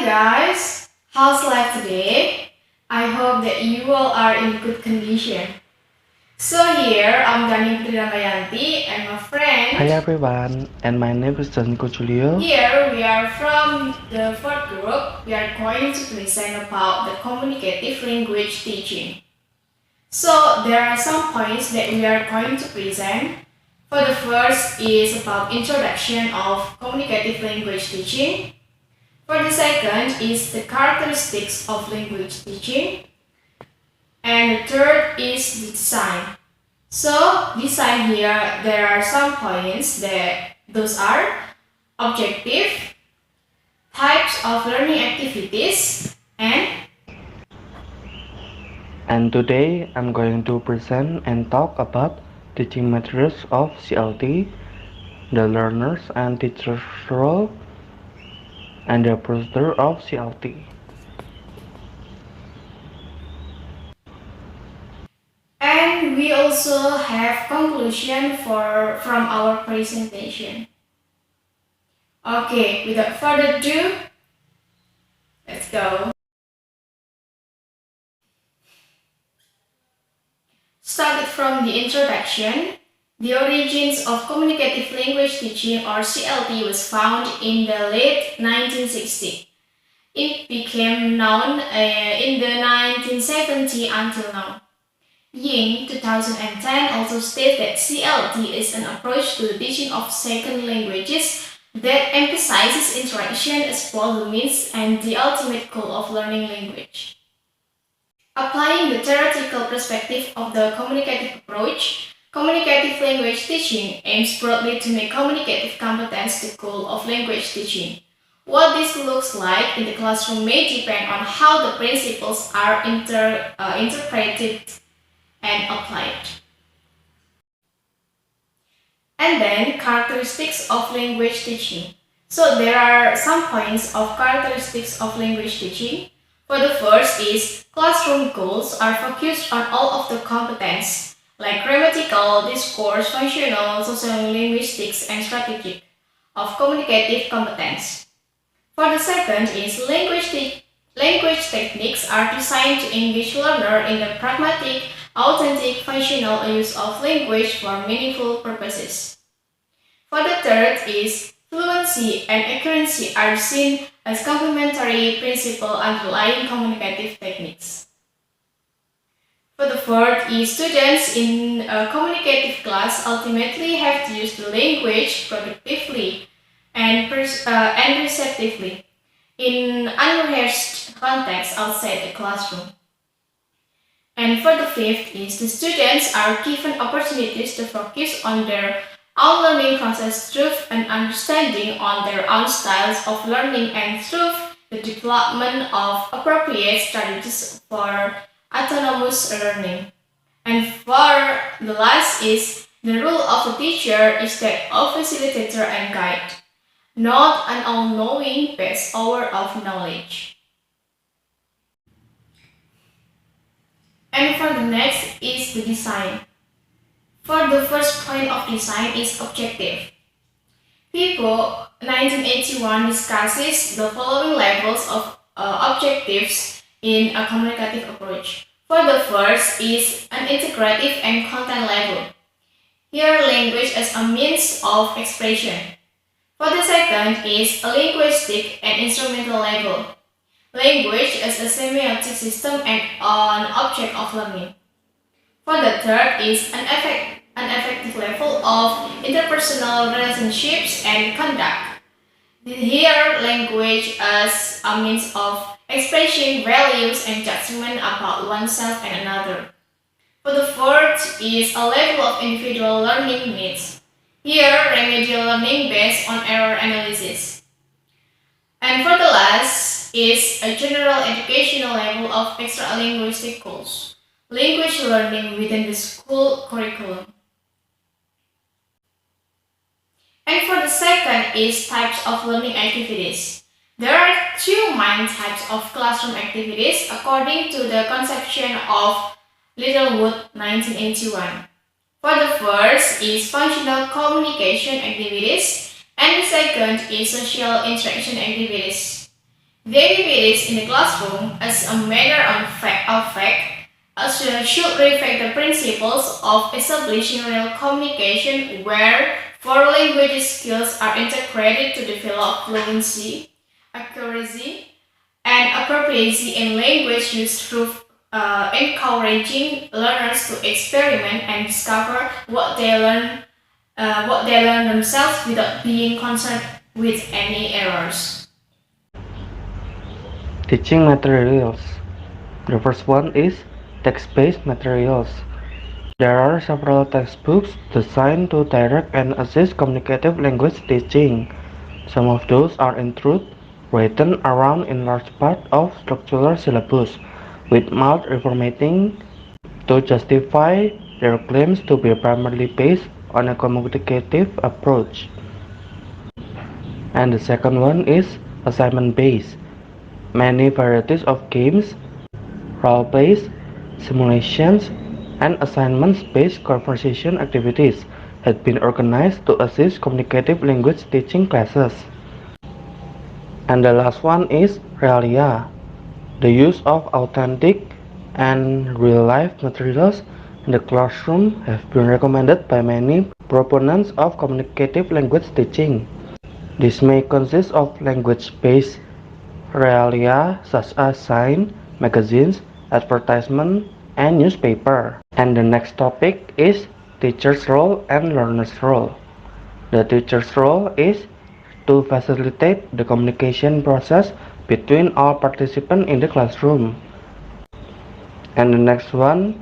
guys, how's life today? I hope that you all are in good condition. So here I'm Dani Putri and my friend. Hi everyone, and my name is Janko Julio. Here we are from the fourth group. We are going to present about the communicative language teaching. So there are some points that we are going to present. For the first is about introduction of communicative language teaching. For the second is the characteristics of language teaching. And the third is the design. So design here, there are some points that those are objective, types of learning activities, And today I'm going to present and talk about teaching methods of CLT, the learners and teachers role, and the procedure of CLT. and we also have conclusion from our presentation. Okay, without further ado, let's go. Started from the introduction, the origins of communicative language teaching or CLT was found in the late 1960s. It became known in the 1970s until now. Ying 2010 also states that CLT is an approach to the teaching of second languages that emphasizes interaction as both the means and the ultimate goal of learning language. Applying the theoretical perspective of the communicative approach, communicative language teaching aims broadly to make communicative competence the goal of language teaching. What this looks like in the classroom may depend on how the principles are interpreted and applied. And then characteristics of language teaching. So there are some points of characteristics of language teaching. For the first is classroom goals are focused on all of the competence like grammatical, discourse, functional, social linguistics, and strategic of communicative competence. For the second is language techniques are designed to engage learner in the pragmatic, authentic, functional use of language for meaningful purposes. For the third is fluency and accuracy are seen as complementary principles underlying communicative techniques. For the fourth is students in a communicative class ultimately have to use the language productively and receptively in unrehearsed context outside the classroom. And for the fifth is the students are given opportunities to focus on their own learning process through an understanding on their own styles of learning and through the development of appropriate strategies for autonomous learning. And for the last is the role of the teacher is that of facilitator and guide, not an all-knowing bestower of knowledge. And for the next is the design. For the first point of design is objective. People 1981 discusses the following levels of objectives in a communicative approach. For the first is an integrative and content level. Here language as a means of expression. For the second is a linguistic and instrumental level. Language as a semiotic system and an object of learning. For the third is an effective level of interpersonal relationships and conduct. Here, language as a means of expressing values and judgment about oneself and another. For the fourth is a level of individual learning needs. Here, remedial learning based on error analysis. And for the last is a general educational level of extra-linguistic goals, language learning within the school curriculum. And for the second is types of learning activities. There are two main types of classroom activities according to the conception of Littlewood 1981. For the first is functional communication activities and the second is social interaction activities. The activities in the classroom, as a matter of fact, should reflect the principles of establishing real communication where foreign language skills are integrated to develop fluency, accuracy, and appropriacy in language use through encouraging learners to experiment and discover what they learn themselves without being concerned with any errors. Teaching materials. The first one is text-based materials. There are several textbooks designed to direct and assist communicative language teaching. Some of those are in truth written around in large part of structural syllabus, with mild reformatting to justify their claims to be primarily based on a communicative approach. And the second one is assignment based. Many varieties of games, role plays, simulations, and assignments based conversation activities have been organized to assist communicative language teaching classes. And the last one is realia. The use of authentic and real-life materials in the classroom have been recommended by many proponents of communicative language teaching. This may consist of language-based realia such as sign, magazines, advertisement, and newspaper. And the next topic is teacher's role and learner's role. The teacher's role is to facilitate the communication process between all participants in the classroom. And the next one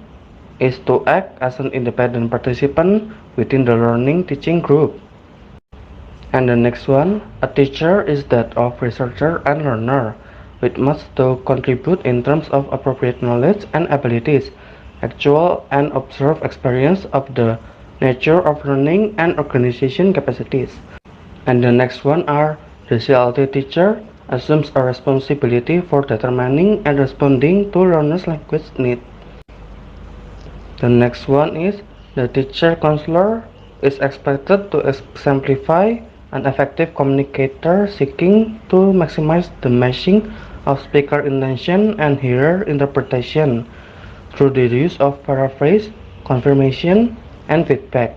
is to act as an independent participant within the learning teaching group. And the next one, a teacher is that of researcher and learner, with much to contribute in terms of appropriate knowledge and abilities, actual and observed experience of the nature of learning and organization capacities. And the next one are the CLT teacher assumes a responsibility for determining and responding to learners' language needs. The next one is the teacher counselor is expected to exemplify an effective communicator seeking to maximize the matching of speaker intention and hearer interpretation through the use of paraphrase, confirmation, and feedback.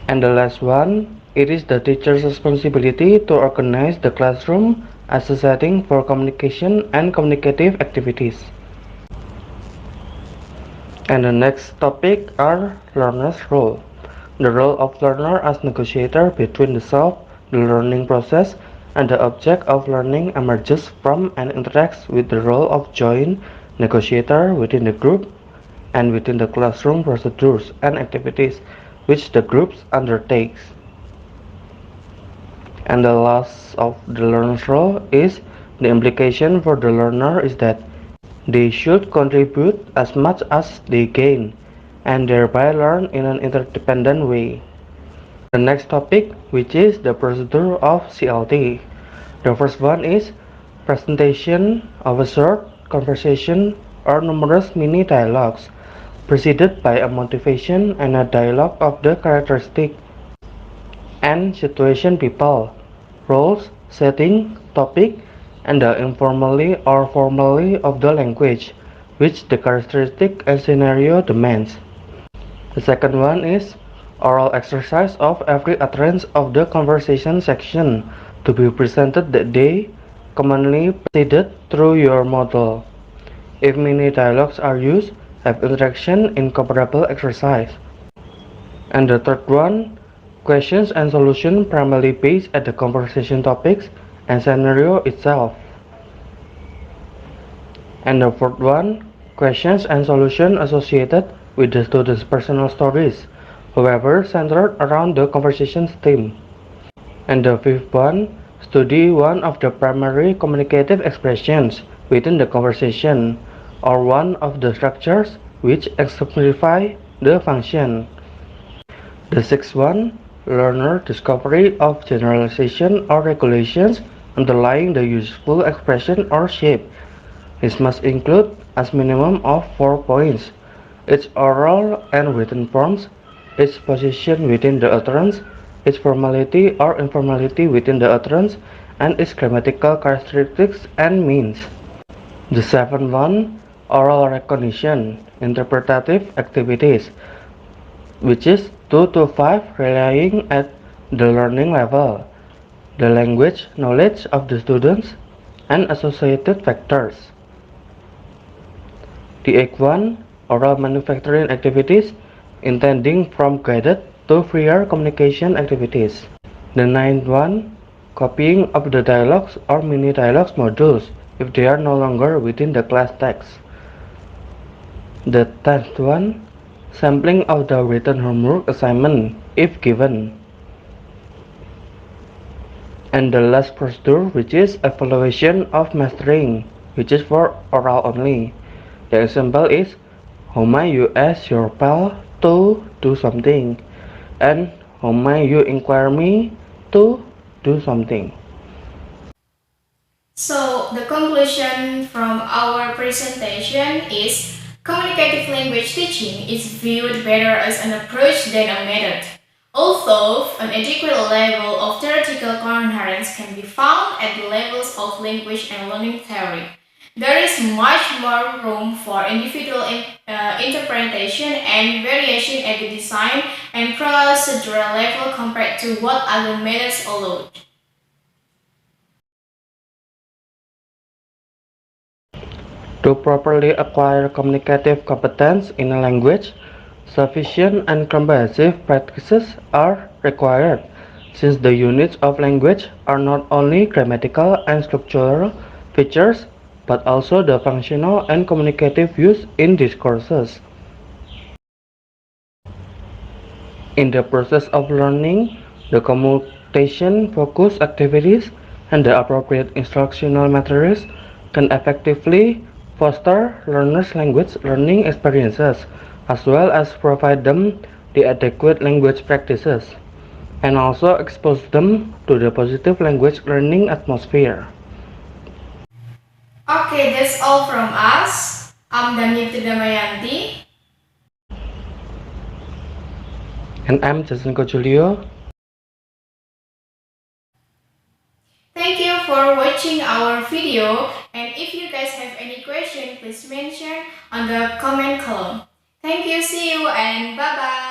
And the last one, it is the teacher's responsibility to organize the classroom as a setting for communication and communicative activities. And the next topic are learner's role. The role of learner as negotiator between the self, the learning process, and the object of learning emerges from and interacts with the role of joint negotiator within the group and within the classroom procedures and activities which the groups undertakes. And the last of the learner's role is the implication for the learner is that they should contribute as much as they gain and thereby learn in an interdependent way. The next topic, which is the procedure of CLT. The first one is presentation of a short conversation or numerous mini dialogues, preceded by a motivation and a dialogue of the characteristic and situation people, roles, setting, topic, and the informally or formally of the language, which the characteristic and scenario demands. The second one is oral exercise of every utterance of the conversation section to be presented that day, commonly preceded through your model. If many dialogues are used, have interaction in comparable exercise. And the third one, questions and solution primarily based at the conversation topics and scenario itself. And the fourth one, questions and solution associated with the student's personal stories, however centered around the conversation's theme. And the fifth one, study one of the primary communicative expressions within the conversation, or one of the structures which exemplify the function. The sixth one, learner discovery of generalization or regulations underlying the useful expression or shape. This must include as minimum of 4 points, its oral and written forms, its position within the utterance, its formality or informality within the utterance, and its grammatical characteristics and means. The seventh one, oral recognition, interpretative activities, which is 2 to 5 relying at the learning level, the language knowledge of the students, and associated factors. The eighth one, oral manufacturing activities, intending from guided to freer communication activities. The ninth one, copying of the dialogues or mini dialogues modules if they are no longer within the class text. The tenth one, sampling of the written homework assignment if given. And the last procedure, which is evaluation of mastering, which is for oral only. The example is, how may you ask your pal to do something, and how may you inquire me to do something. So the conclusion from our presentation is communicative language teaching is viewed better as an approach than a method. Although an adequate level of theoretical coherence can be found at the levels of language and learning theory, there is much more room for individual interpretation and variation at the design and procedural level compared to what other methods allow. To properly acquire communicative competence in a language, sufficient and comprehensive practices are required, since the units of language are not only grammatical and structural features, but also the functional and communicative use in discourses. In the process of learning, the commutation-focused activities and the appropriate instructional materials can effectively foster learners' language learning experiences, as well as provide them the adequate language practices, and also expose them to the positive language learning atmosphere. Okay, that's all from us. I'm Dhaniti Damayanti. And I'm Jason Julio. Thank you for watching our video, and if you guys have any question, please mention on the comment column. Thank you, see you, and bye bye.